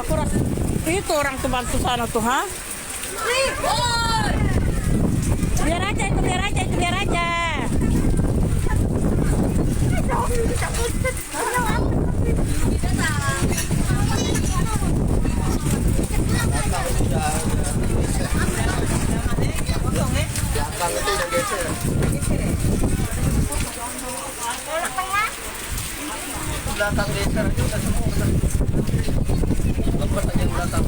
Aku rasa itu orang tuh bantu sana tuh, ha? Biar aja itu, biar aja itu, biar aja. Belakang geser juga semua. Lepas aja belakang.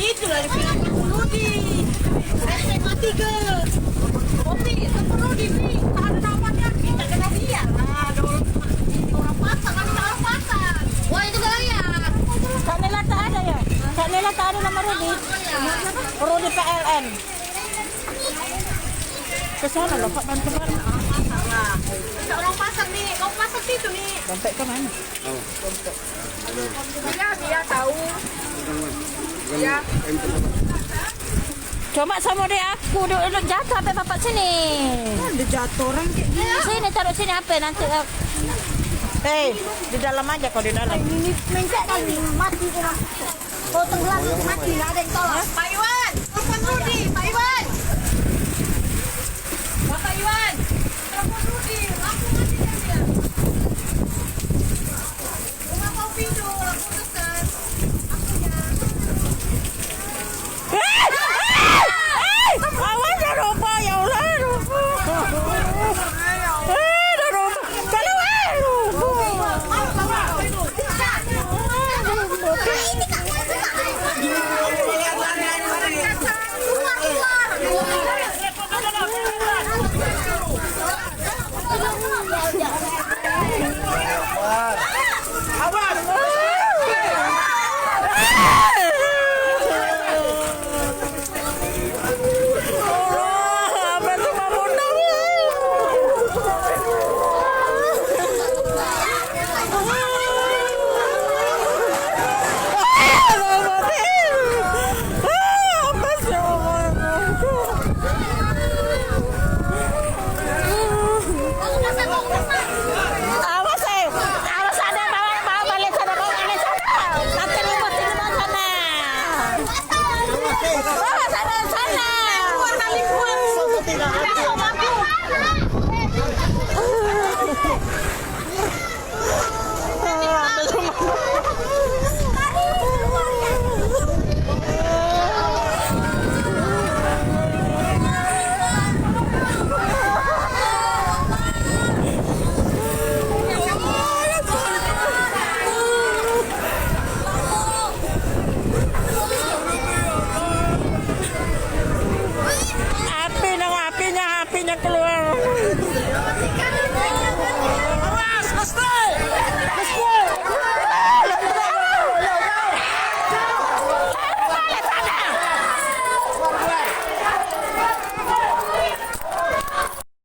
Itu lah dibilang Rudi. SMA 3. Kopi itu Rudi nih. Ada namanya kita kena dia. Nah, ada orang pasar, ada orang pasar. Wah, itu gaya. Kak Nela tak ada ya? Kak Nela tak ada nama Rudi? Rudi PLN. Ke sana loh, Pak, bantu bareng. Ada orang pasar nih. Kau pasar situ nih. Dompet ke mana? Dia tahu. Ya. Coba sama dia aku dulu jatuh HP bapak sini. Ada jatuh orang kayak gini. Sini taruh sini HP nanti. Di dalam aja kau di dalam. Ini mencet kali mati orang. Oh, tenggelam mati, nggak ada yang tolong. Pak Iwan, telepon Rudi, Pak Iwan. Bapak Iwan, telepon Rudi, lampu mati kan dia. Rumah kopi itu, lampu dekat. Awas dah lupa ya Allah. Dah lupa. Keluar. Apinya keluar.